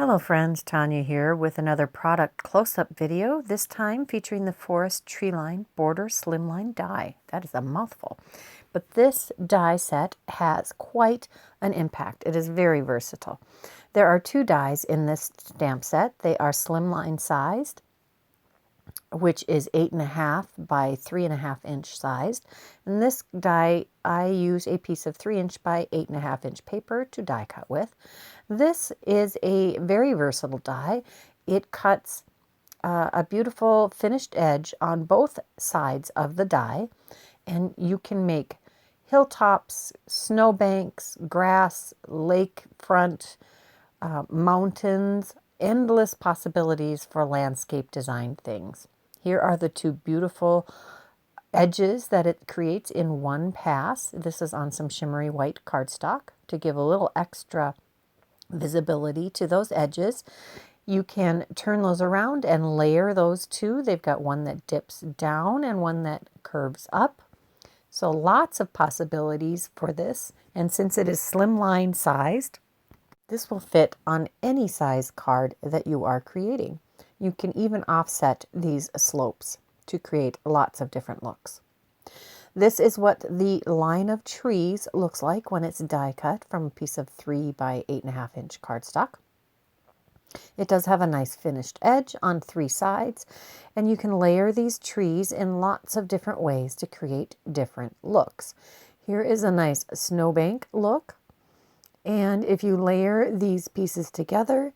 Hello friends, Tanya here with another product close-up video, this time featuring the Forest Treeline Border Slimline die. That is a mouthful. But this die set has quite an impact. It is very versatile. There are two dies in this stamp set. They are slimline sized, which is 8.5 by 3.5 inch sized. And this die, I use a piece of 3 inch by 8.5 inch paper to die cut with. This is a very versatile die. It cuts a beautiful finished edge on both sides of the die, and you can make hilltops, snowbanks, grass, lakefront, mountains, endless possibilities for landscape design things. Here are the two beautiful edges that it creates in one pass. This is on some shimmery white cardstock to give a little extra visibility to those edges. You can turn those around and layer those two. They've got one that dips down and one that curves up. So lots of possibilities for this. And since it is slimline sized, this will fit on any size card that you are creating. You can even offset these slopes to create lots of different looks. This is what the line of trees looks like when it's die cut from a piece of 3 by 8.5 inch cardstock. It does have a nice finished edge on 3 sides, and you can layer these trees in lots of different ways to create different looks. Here is a nice snowbank look, and if you layer these pieces together,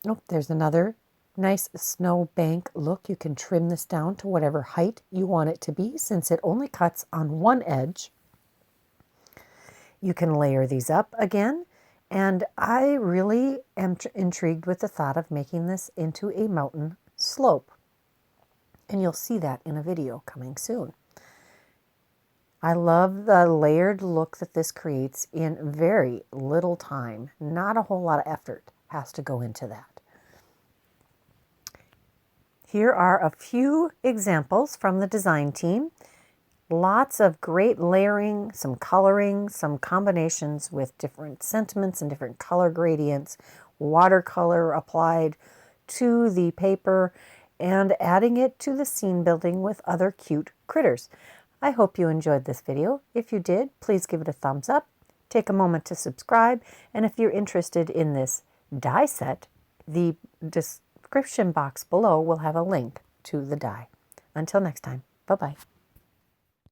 oh, there's another nice snowbank look. You can trim this down to whatever height you want it to be, since it only cuts on one edge. You can layer these up again, and I really am intrigued with the thought of making this into a mountain slope, and you'll see that in a video coming soon. I love the layered look that this creates in very little time. Not a whole lot of effort has to go into that. Here are a few examples from the design team. Lots of great layering, some coloring, some combinations with different sentiments and different color gradients, watercolor applied to the paper, and adding it to the scene building with other cute critters. I hope you enjoyed this video. If you did, please give it a thumbs up. Take a moment to subscribe, and if you're interested in this die set, the description box below will have a link to the die. Until next time, bye-bye.